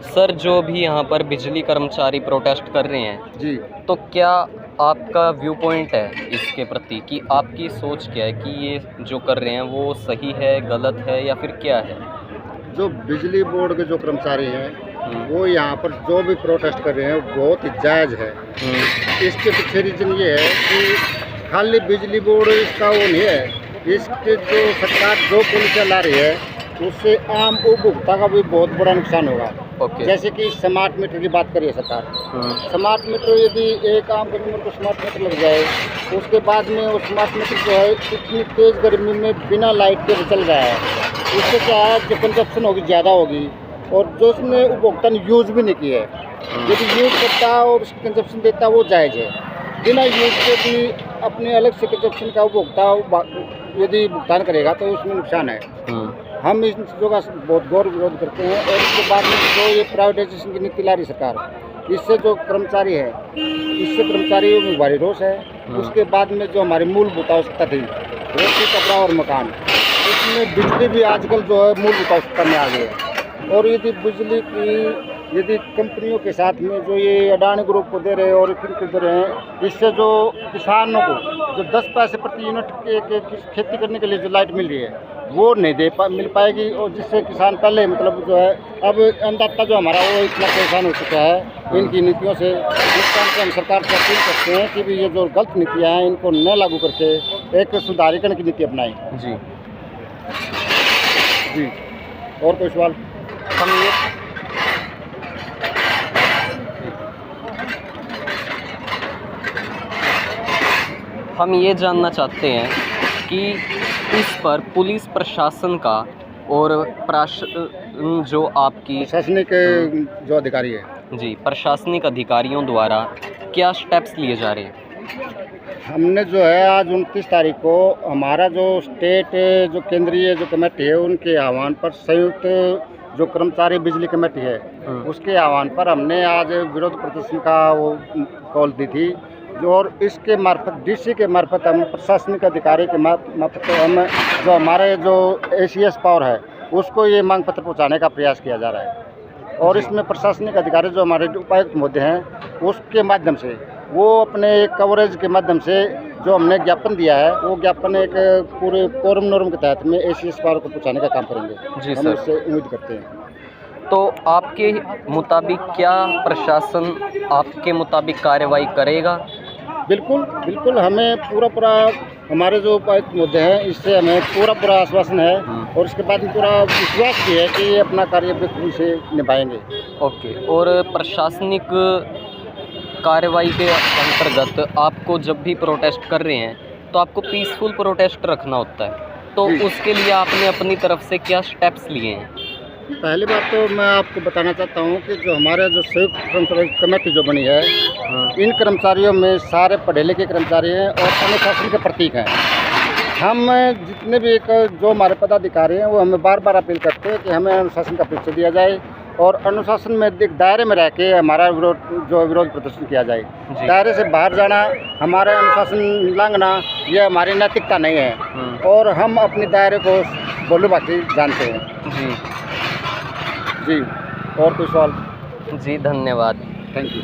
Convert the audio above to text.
Sir, जो भी यहाँ पर बिजली कर्मचारी प्रोटेस्ट कर रहे हैं जी, तो क्या आपका व्यू पॉइंट है इसके प्रति कि आपकी सोच क्या है कि ये जो कर रहे हैं वो सही है, गलत है या फिर क्या है? जो बिजली बोर्ड के जो कर्मचारी हैं, हुँ, वो यहाँ पर जो भी प्रोटेस्ट कर रहे हैं, वो बहुत ही जायज़ है। हुँ, इसके पीछे रीज़न ये है कि खाली बिजली बोर्ड इसका वो नहीं है, इसके जो सरकार जो पॉलिसियाँ ला रही है, उससे आम उपभोक्ता का भी बहुत बड़ा नुकसान होगा। ओके। जैसे कि स्मार्ट मीटर की बात करिए सरकार, हुँ, स्मार्ट मीटर यदि एक आम कंज्यूमर को स्मार्ट मीटर लग जाए, उसके बाद में वो स्मार्ट मीटर जो है इतनी तेज़ गर्मी में बिना लाइट के चल रहा है, उससे क्या है जो कंजप्शन होगी ज़्यादा होगी और जो उसने उपभोक्ता ने यूज़ भी नहीं किया है, यदि यूज़ करता है और उसकी कंजप्शन देता है वो जायज़ है। बिना यूज़ के भी अपने अलग से कंजप्शन का उपभोक्ता यदि भुगतान करेगा तो उसमें नुकसान है। हुँ, हम इन चीज़ों का बहुत गौर विरोध करते हैं और इसके बाद में जो ये प्राइवेटाइजेशन की नीति ला रही सरकार, इससे जो कर्मचारी है, इससे कर्मचारियों में भारी रोष है। उसके बाद में जो हमारी मूलभूत आवश्यकता थी, रोटी, कपड़ा और मकान, इसमें बिजली भी आजकल जो है मूलभूत आवश्यकता में आ गई है। और यदि बिजली की यदि कंपनियों के साथ में जो ये अडानी ग्रुप को दे रहे हैं और फिर को दे रहे हैं, इससे जो किसानों को जो 10 पैसे प्रति यूनिट के खेती करने के लिए जो लाइट मिल रही है, वो नहीं मिल पाएगी और जिससे किसान पहले मतलब जो है अब अन्नदाता जो हमारा वो इतना परेशान हो चुका है इनकी नीतियों से। इस कारण से हम सरकार से अपील करते हैं कि भी ये जो गलत नीतियाँ हैं इनको न लागू करके एक सुधारीकरण की नीति अपनाएं। जी। जी, और कोई सवाल? हम ये हम ये जानना चाहते हैं कि इस पर पुलिस प्रशासन का और जो आपकी प्रशासनिक जो अधिकारी है, जी, प्रशासनिक अधिकारियों द्वारा क्या स्टेप्स लिए जा रहे हैं? हमने जो है आज 29 तारीख को हमारा जो स्टेट जो केंद्रीय जो कमेटी है उनके आह्वान पर संयुक्त जो कर्मचारी बिजली कमेटी है उसके आह्वान पर हमने आज विरोध प्रदर्शन का वो कॉल दी थी। जो और इसके मार्फत डीसी के मार्फत हम प्रशासनिक अधिकारी के मार्फत हम जो हमारे जो एसीएस पावर है उसको ये मांग पत्र पहुँचाने का प्रयास किया जा रहा है। और इसमें प्रशासनिक अधिकारी जो हमारे उपायुक्त महोदय हैं उसके माध्यम से वो अपने कवरेज के माध्यम से जो हमने ज्ञापन दिया है वो ज्ञापन एक पूरे कोरम नॉर्म के तहत में एसीएस पावर को पहुँचाने का काम करेंगे। जी हम सर। उससे उम्मीद करते हैं। तो आपके मुताबिक क्या प्रशासन आपके मुताबिक कार्रवाई करेगा? बिल्कुल, बिल्कुल हमें पूरा हमारे जो उपायुक्त मुद्दे हैं इससे हमें पूरा आश्वासन है और इसके बाद में पूरा विश्वास भी है कि ये अपना कार्य बिल्कुल से निभाएंगे। ओके। और प्रशासनिक कार्रवाई के अंतर्गत आपको जब भी प्रोटेस्ट कर रहे हैं तो आपको पीसफुल प्रोटेस्ट रखना होता है, तो उसके लिए आपने अपनी तरफ से क्या स्टेप्स लिए हैं? पहली बात तो मैं आपको बताना चाहता हूँ कि जो हमारे जो संयुक्त कर्मचारी कमेटी जो बनी है, इन कर्मचारियों में सारे पढ़े लिखे कर्मचारी हैं और अनुशासन के प्रतीक हैं। हम जितने भी जो हमारे पदाधिकारी हैं वो हमें बार अपील करते हैं कि हमें अनुशासन का परिचय दिया जाए और अनुशासन में एक दायरे में रह के हमारा विरोध प्रदर्शन किया जाए। दायरे से बाहर जाना, हमारा अनुशासन उल्लंघना, यह हमारी नैतिकता नहीं है और हम अपने दायरे को बोलो बाकी जानते हैं। जी जी, और कोई सवाल? जी, धन्यवाद। Thank you.